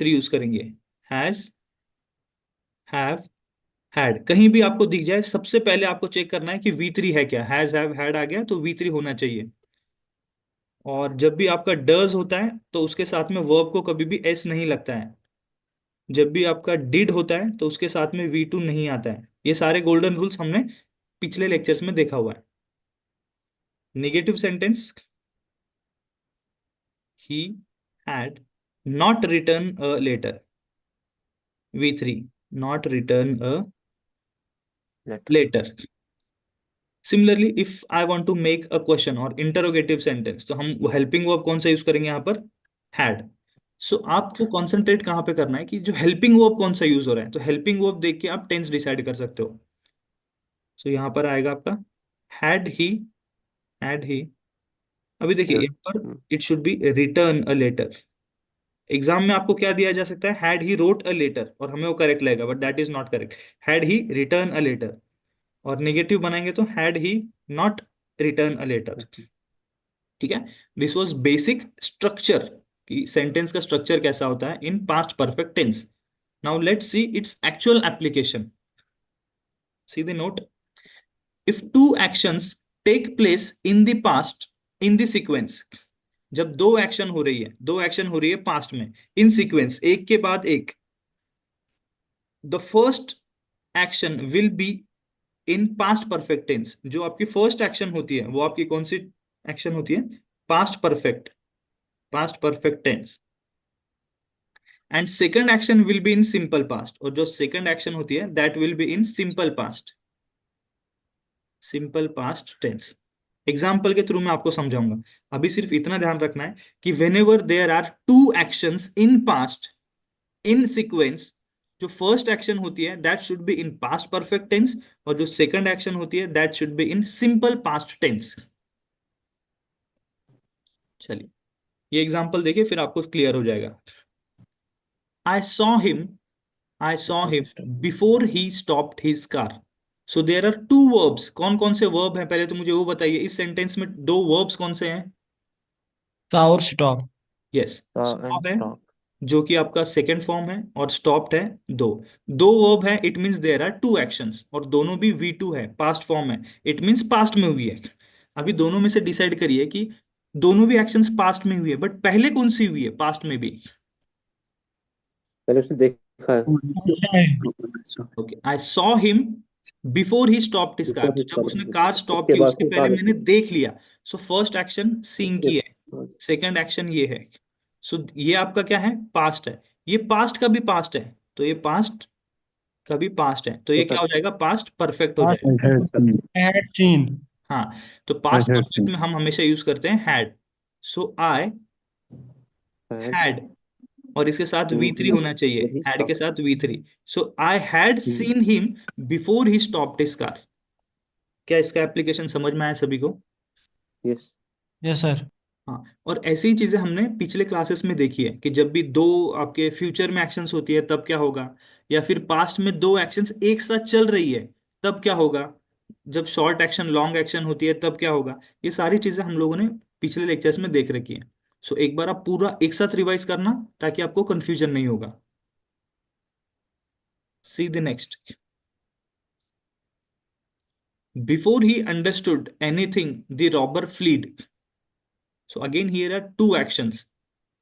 Three use करेंगे। Has, have, had. कहीं भी आपको दिख जाए सबसे पहले आपको चेक करना है कि वी थ्री है क्या। हैज, हैव, हैड आ गया तो वी थ्री होना चाहिए। और जब भी आपका डज होता है तो उसके साथ में वर्ब को कभी भी एस नहीं लगता है। जब भी आपका डिड होता है तो उसके साथ में वी टू नहीं आता है। ये सारे गोल्डन रूल्स हमने पिछले लेक्चर्स में देखा हुआ है। Negative sentence, he had not written a letter, V three, not written a letter. Letter. Similarly if I want to make a question और इंटरोगेटिव सेंटेंस तो हम हेल्पिंग वर्ब कौन सा यूज करेंगे यहाँ पर, हैड। सो आपको कॉन्सेंट्रेट कहाँ पे करना है कि जो हेल्पिंग वर्ब कौन सा यूज हो रहा है, तो हेल्पिंग वर्ब देख के आप टेंस डिसाइड कर सकते हो। सो यहाँ पर आएगा आपका हैड ही, हैड ही। अभी देखिए Yeah. यहाँ पर it should be written a letter. Exam में आपको क्या दिया जा सकता है, had he wrote a letter, और हमें वो करेक्ट लगेगा, but that is not correct. Had he written a letter. और नेगेटिव बनाएंगे तो had he not written a letter. ठीक है। दिस वाज बेसिक स्ट्रक्चर कि सेंटेंस का स्ट्रक्चर कैसा होता है in past perfect tense. Now let's see its actual application. See the note. If two actions take place in the past in the sequence, जब दो action हो रही है, दो एक्शन हो रही है पास्ट में इन सीक्वेंस, एक के बाद एक, the first action will be in past perfect tense. जो आपकी फर्स्ट एक्शन होती है वो आपकी कौन सी एक्शन होती है, past perfect, past perfect tense. And second action will be in simple past, और जो सेकंड एक्शन होती है that will be in simple past, simple past tense. Example के थ्रू मैं आपको समझाऊंगा। अभी सिर्फ इतना ध्यान रखना है कि whenever there are two actions in past in sequence, जो फर्स्ट एक्शन होती है that should be in past perfect tense, और जो सेकंड एक्शन होती है that should be in simple past tense. चलिए ये एग्जाम्पल देखिए फिर आपको क्लियर हो जाएगा। I saw him, I saw him before he stopped his car. So there are two verbs. कौन कौन से verb हैं पहले तो मुझे वो बताइए। इस सेंटेंस में दो verbs कौन से हैं। और स्टॉप। यस, And stop है stop. जो कि आपका सेकंड फॉर्म है, और stopped है दो। दो verb है, it means there are two actions, और दोनों भी V2 है, पास्ट फॉर्म है, इट मीन्स पास्ट में हुई है। अभी दोनों में से डिसाइड करिए कि दोनों भी एक्शंस पास्ट में हुई है, बट पहले कौन सी हुई है पास्ट में भी। पहले उसने देखा है। Okay, I saw him before he stopped his car, Before तो he जब stopped. उसने कार स्टॉप उसके की बाद उसके फिर पहले कहा मैंने देखी। देख लिया। सो फर्स्ट एक्शन सीन उसके की है, सेकंड एक्शन ये है। सो ये आपका क्या है, पास्ट है। ये पास्ट का भी पास्ट है, तो ये पास्ट का भी पास्ट है, तो ये क्या हो परफेक्ट। जाएगा, पास्ट परफेक्ट हो Past जाएगा। परफेक्ट। had seen। हाँ, तो पास्ट परफेक्ट में हम हमेशा यूज करते हैं had. So I Had had, और इसके साथ वी seen थ्री him होना चाहिए, before he हैड के stopped. साथ we three. So I had Seen. Seen him before he stopped his car. क्या इसका एप्लीकेशन समझ में आया सभी को। Yes. Yes sir. हाँ, और ऐसी ही चीजें हमने पिछले क्लासेस में देखी है कि जब भी दो आपके फ्यूचर में एक्शंस होती है तब क्या होगा, या फिर पास्ट में दो एक्शंस एक साथ चल रही है तब क्या होगा, जब शॉर्ट एक्शन लॉन्ग एक्शन होती है तब क्या होगा। ये सारी चीजें हम लोगों ने पिछले लेक्चर्स में देख रखी है। सो एक बार आप पूरा एक साथ रिवाइज करना ताकि आपको कंफ्यूजन नहीं होगा। See the next. Before he understood anything the robber fled. So again here are two actions.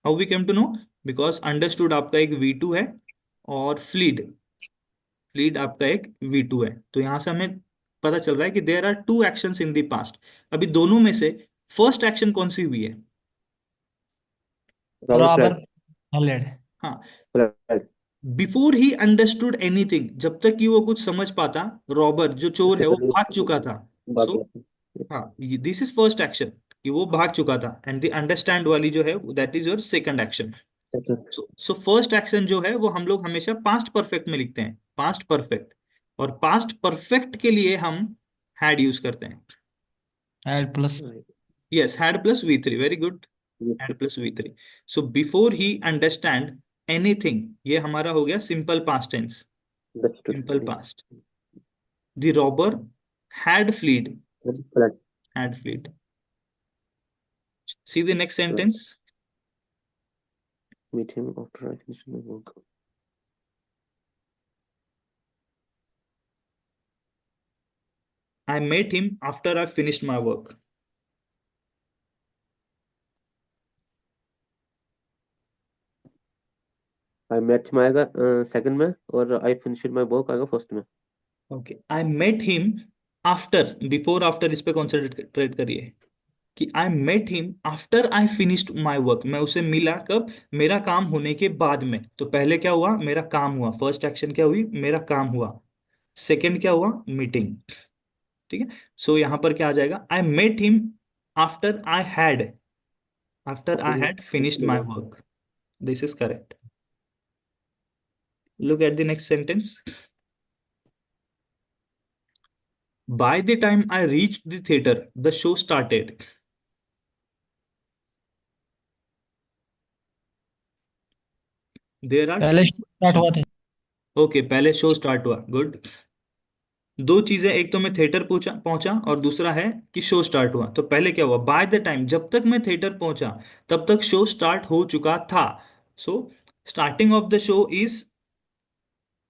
How we came to know, because understood आपका एक V2 है, और फ्लीड, फ्लीड आपका एक V2 है, तो यहां से हमें पता चल रहा है कि there are two actions in the past. अभी दोनों में से फर्स्ट एक्शन कौन सी हुई है। Robert robber Fred. हलेड। हाँ, Fred. Before he understood anything, जब तक कि वो कुछ समझ पाता, रॉबर जो चोर उसके है वो पहले भाग चुका था। बात सो हुआ था। हाँ, दिस इज फर्स्ट एक्शन कि वो भाग चुका था, एंड द अंडरस्टैंड वाली जो है that is your second action. Second. So first action जो है वो हम लोग हमेशा पास्ट परफेक्ट में लिखते हैं, पास्ट परफेक्ट। और पास्ट परफेक्ट के लिए हम हैड यूज करते हैं। Had plus. Right. Yes, had plus V3, very good. Yes. Had plus V3। So before he understand anything, ये हमारा हो गया simple past tense, Understood. Simple past. The robber had fled, Fred. Had fled. See the next Right. Sentence. meet him after I finish my work. I met him after I finished my work. I met him आएगा second में, और I finished my work आएगा first में. Okay, I met him after, before after इस पे concentrate करिए कि I met him after I finished my work. मैं उसे मिला कब? मेरा काम होने के बाद में। तो पहले क्या हुआ? मेरा काम हुआ। फर्स्ट एक्शन क्या हुई? मेरा काम हुआ। सेकंड क्या हुआ? मीटिंग। ठीक है। सो यहां पर क्या आ जाएगा? I met him after I had, after I had finished my work. This is correct. Look at the next sentence. By the time I reached the theater, the show started. There are पहले two start हुआ actions. था। Okay, पहले show start हुआ। Good. दो चीजें, एक तो मैं थिएटर पहुंचा पहुंचा और दूसरा है कि शो स्टार्ट हुआ। तो पहले क्या हुआ? बाय द टाइम, जब तक मैं थिएटर पहुंचा तब तक शो स्टार्ट हो चुका था। So starting of the show is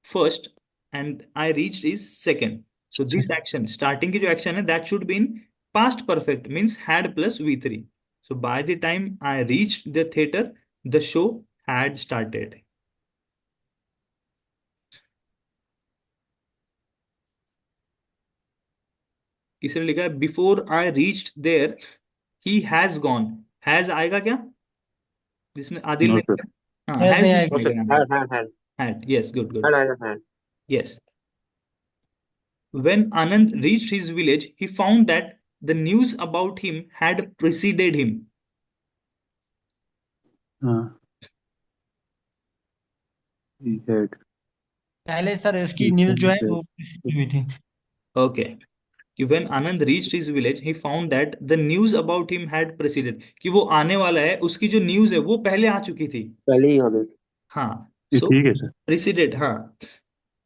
first and I reached is second. So this action, starting की जो एक्शन है, that should be in past perfect, means had plus V3। So by the time I reached the theatre, the show had started. किसने लिखा है before I reached there he has gone? Has आएगा क्या? जिसने Adil no ने sir. लिखा, हाँ ऐसे हैज नहीं नहीं आएगा। ओके, आएगा यहाँ had पर। had had had, yes, good good. had आएगा had. Yes. When Anand reached his village, he found that the news about him had preceded him. हाँ, he had. पहले सर उसकी he न्यूज जो found है that. वो हुई थी। Okay. कि when Anand reached his village, he found that the news about him had preceded. कि वो आने वाला है, उसकी जो न्यूज है वो पहले आ चुकी थी। पहले ही आ गई. हाँ। ये सो ठीक है सर। preceded, हाँ।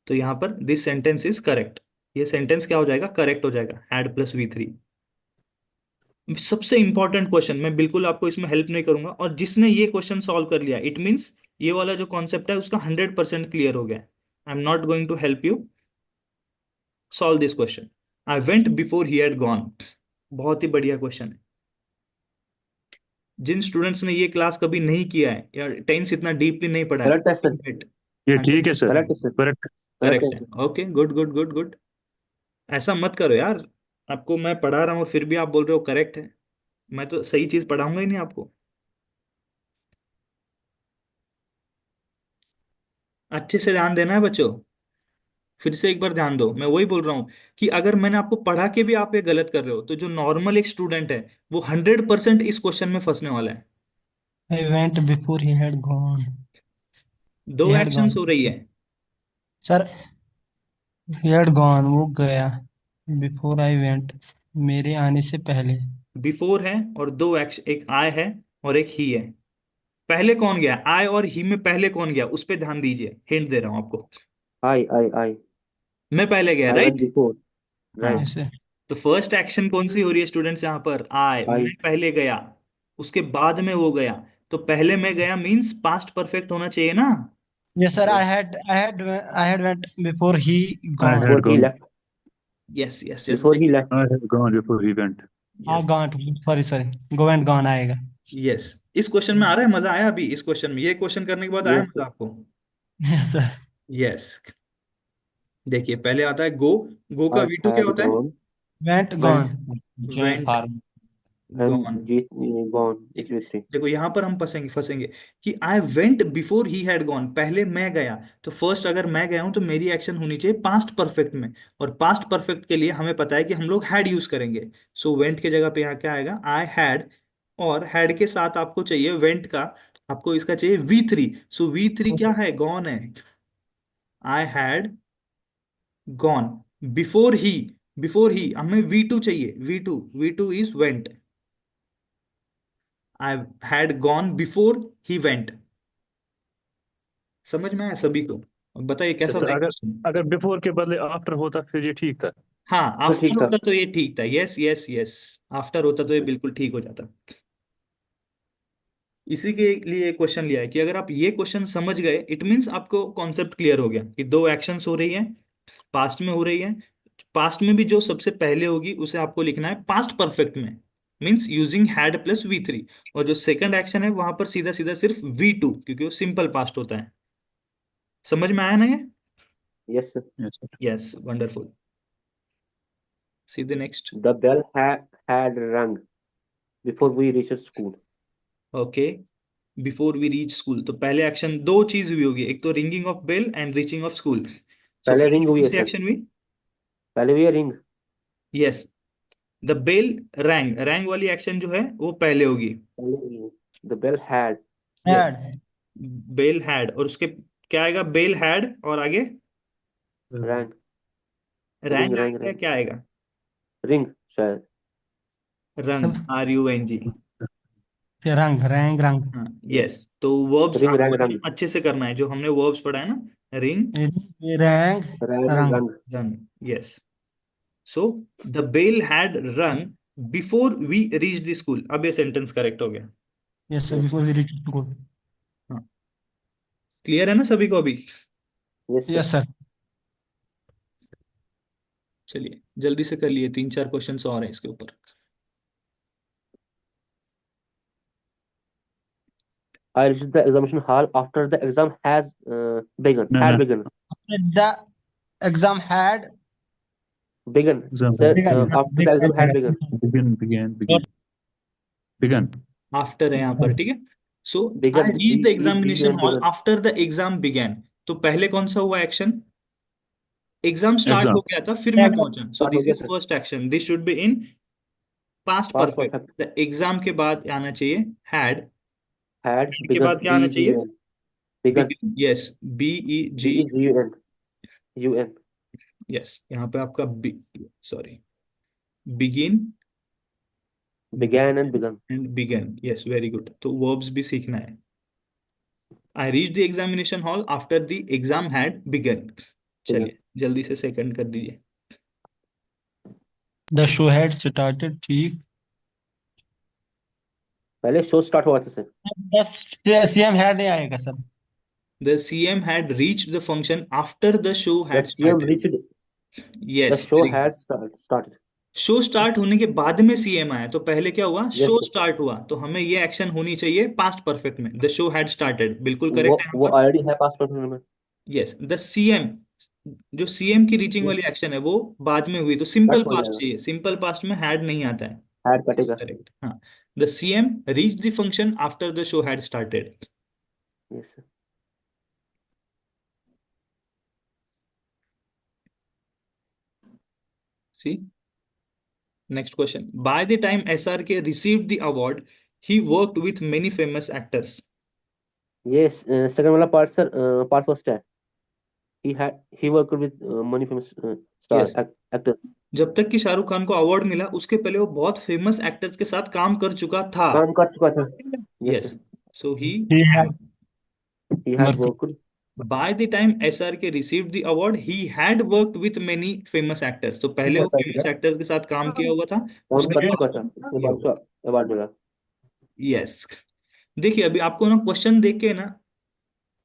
तो यहाँ पर दिस सेंटेंस इज करेक्ट। ये सेंटेंस क्या हो जाएगा? करेक्ट हो जाएगा, हैड प्लस V3। सबसे इंपॉर्टेंट क्वेश्चन, मैं बिल्कुल आपको इसमें हेल्प नहीं करूंगा, और जिसने ये क्वेश्चन सॉल्व कर लिया, इट मीन्स ये वाला जो कॉन्सेप्ट है उसका 100% क्लियर हो गया। I am not going to help you solve this question. I went before he had gone. बहुत ही बढ़िया क्वेश्चन है। जिन स्टूडेंट्स ने ये क्लास कभी नहीं किया है या टेंस इतना डीपली नहीं पढ़ा है, करेक्ट है सर. ये ठीक है सर। करेक्ट है सर. करेक्ट। करेक्ट है करेक्ट है। Sir. Okay, good good good good. ऐसा मत करो यार, आपको मैं पढ़ा रहा हूँ फिर भी आप बोल रहे हो करेक्ट है। मैं तो सही चीज पढ़ाऊंगा ही नहीं आपको। अच्छे से ध्यान देना है बच्चों। फिर से एक बार ध्यान दो, मैं वही बोल रहा हूँ कि अगर मैंने आपको पढ़ा के भी आप ये गलत कर रहे हो, तो जो नॉर्मल एक स्टूडेंट है वो 100% इस क्वेश्चन में फंसने वाला है। आई went before he had gone. दो ही हैड एक्शंस गॉन हो रही है। सर। ही हैड गॉन वो गया। बिफोर आई वेंट मेरे आने से पहले। बिफोर है और दो एक्शन, एक आई है और एक ही है। पहले कौन गया? आई और ही में पहले कौन गया उस पे ध्यान दीजिए, हिंट दे रहा हूं आपको। आई मैं पहले गया, I went right? Before. Right. हाँ। ऐसे। तो फर्स्ट एक्शन कौन सी हो रही है स्टूडेंट्स यहाँ पर? आई, आई. मैं पहले गया, उसके बाद में वो गया। तो पहले मैं गया मीन्स पास्ट परफेक्ट होना चाहिए ना। Yes sir. I had went before he I gone. Had before he gone. Left. Yes yes yes. Before he left. I had gone before he went. हाँ yes gone. Sorry sorry, go and gone आएगा। Yes. इस question में आ रहा है मजा? आया अभी इस क्वेश्चन में? ये क्वेश्चन करने के बाद आया यस मजा सर. आपको? Yes sir. यस। देखिए, पहले आता है गो। गो का आई V2 क्या हैड होता है? गॉन. Went gone. वेंट. जय वेंट फार्म। गॉन। एंड जी. Gone is with three. देखो यहां पर हम फंसेंगे फंसेंगे कि I went before he had gone, पहले मैं गया। तो फर्स्ट अगर मैं गया हूं तो मेरी एक्शन होनी चाहिए पास्ट परफेक्ट में, और पास्ट परफेक्ट के लिए हमें पता है कि हम लोग हैड यूज करेंगे। सो वेंट के जगह पे यहाँ क्या आएगा? I had. और हैड के साथ आपको चाहिए वेंट का, आपको इसका चाहिए V3। सो V3 क्या है? गॉन है। आई had gone before he. Before he हमें V2 चाहिए। V2, V2 is went. I had gone before he went. समझ में आया सभी को? अब बताइए कैसा अच्छा, था अगर क्वेश्चन? अगर बिफोर के बदले आफ्टर होता फिर ये ठीक था। हाँ, तो आफ्टर ठीक था. होता तो ये ठीक था। यस यस यस, आफ्टर होता तो ये बिल्कुल ठीक हो जाता। इसी के लिए क्वेश्चन लिया है कि अगर आप ये क्वेश्चन समझ गए इट मीन्स आपको कॉन्सेप्ट क्लियर हो गया कि दो एक्शंस हो रही है, पास्ट में हो रही है। पास्ट में भी जो सबसे पहले होगी उसे आपको लिखना है पास्ट परफेक्ट में, means using had plus V3। और जो सेकंड एक्शन है वहां पर सीधा सीधा सिर्फ V2, क्योंकि वो सिंपल पास्ट होता है। समझ में आया ना ये? Yes sir. Yes, sir. Yes, wonderful. सीधे next. The bell had rung before we reached school. Okay, before we reach school, तो पहले एक्शन दो चीज हुई होगी, एक तो ringing of bell and reaching of school. So पहले पहले रिंग कौन हुई है सी सर, एक्शन हुई? पहले हुई है ring. Yes, the bell rang, rang वाली एक्शन जो है वो पहले होगी। पहले हुई है। The bell had yes, had bell had, और उसके क्या आएगा? बेल हैड, और आगे rang, रिंग रैंग रैंग आएगा, रैंग क्या आएगा? रिंग शायद। रंग, RUNG। रंग रैंग रंग हाँ यस, तो वर्ब्स रिंग आपको रैंग रंग, एकदम अच्छे से करना है, जो हमने वर्ब्स पढ़ा है ना, ring, rang wrong rung. Rung. Rung. Yes, so the bell had rung before we reach the school. अब ये सेंटेंस करेक्ट हो गया। Yes sir, yes before we reach school. हाँ, क्लियर है ना सभी को अभी? Yes sir. Yes sir. चलिए जल्दी से कर लिए, तीन चार क्वेश्चन और हैं इसके ऊपर। I reached the examination hall after the exam has begun. No, Had no. begun. The exam had Begun. Exam Sir, had begun begun. after the exam had begun. Began. After है यहाँ पर, ठीक है। So I Begun. Reach the examination BEGUN hall begun. After the exam began. तो पहले कौन सा हुआ एक्शन? एग्जाम स्टार्ट हो Exam. गया था, फिर मैं पहुंचा, सो Start हो दिस गया is sir. First action, this should be in past Past perfect. perfect. The exam के बाद आना चाहिए हैड, Had के begun. बाद क्या आना चाहिए? BEGUN. Begun. Begin, yes, BEG। BEGUN. UN. Yes, यहाँ पे आपका sorry, begin Began and begun. And begin, yes very good. तो वर्ब्स भी सीखना है। I reach the examination hall after the exam had begun. Begun. चलिए जल्दी से सेकंड कर दीजिए। द शो हैड स्टार्टेड, ठीक। पहले शो स्टार्ट हुआ था सर। बस सीएम हैड नहीं आएगा sir. The CM had reached the function after the show The had CM started. reached. The Yes, show very good. had started. Show start होने के बाद में CM आया, तो पहले क्या हुआ? Yes show sir. स्टार्ट हुआ, तो हमें ये एक्शन होनी चाहिए पास्ट परफेक्ट में, द शो हैड स्टार्टेड, बिल्कुल वो करेक्ट है यहाँ वो पर। ऑलरेडी है पास्ट परफेक्ट में। यस, द CM, जो CM की रीचिंग Yes. वाली एक्शन है वो बाद में हुई, तो सिंपल कट हो पास्ट जाएगा। चाहिए, सिंपल पास्ट में हैड नहीं आता है। हैड कटेगा। करेक्ट, हाँ। The CM reach the function after the show had started. Yes sir. See next question, by the time SRK received the award he worked with many famous actors। ये second वाला part sir, part first है। he worked with many famous star yes, actors। जब तक कि शाहरुख खान को award मिला उसके पहले वो बहुत फेमस एक्टर्स के साथ काम कर चुका था। काम कर चुका था। Yes yes, sir. So he he had he had work. worked। Bye the time SRK received the award he had worked with many famous actors, तो पहले वो फेमस एक्टर्स के साथ काम किया हुआ था, काम उसके कर बाद चुका था, उसके ये बाद हुआ। उसको अवार्ड मिला। यस, देखिए अभी आपको ना क्वेश्चन देख के ना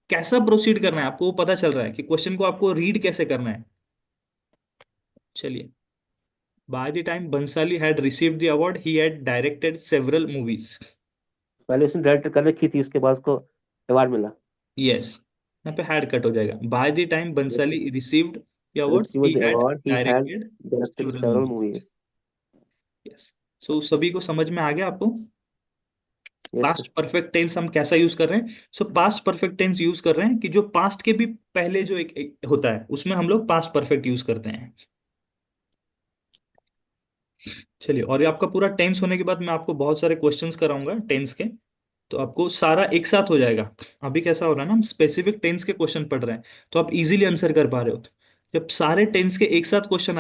कैसा प्रोसीड करना है आपको वो पता चल रहा है कि क्वेश्चन को आपको रीड कैसे करना है। चलिए, by the time Bhansali had received the award, he had directed several movies. पहले उसने डायरेक्ट कर रखी थी, उसके बाद उसको अवार्ड मिला। Yes, यहाँ पे had कट हो जाएगा। By the time yes sir. Bhansali received the award, received he the had award, he had directed directed several several movies. movies। Yes. So सभी को समझ में आ गया आपको? Yes past sir. Perfect tense हम कैसा यूज कर रहे हैं? So past perfect tense use कर रहे हैं कि जो पास्ट के भी पहले जो एक होता है उसमें हम लोग पास्ट परफेक्ट यूज करते हैं। चलिए, और ये आपका पूरा टेंस होने के बाद मैं आपको बहुत सारे क्वेश्चंस कराऊंगा टेंस के, तो आपको सारा एक साथ हो जाएगा। अभी कैसा हो रहा है ना, हम स्पेसिफिक टेंस के क्वेश्चन पढ़ रहे हैं तो आप इजीली आंसर कर पा रहे हो। जब सारे टेंस के एक साथ क्वेश्चन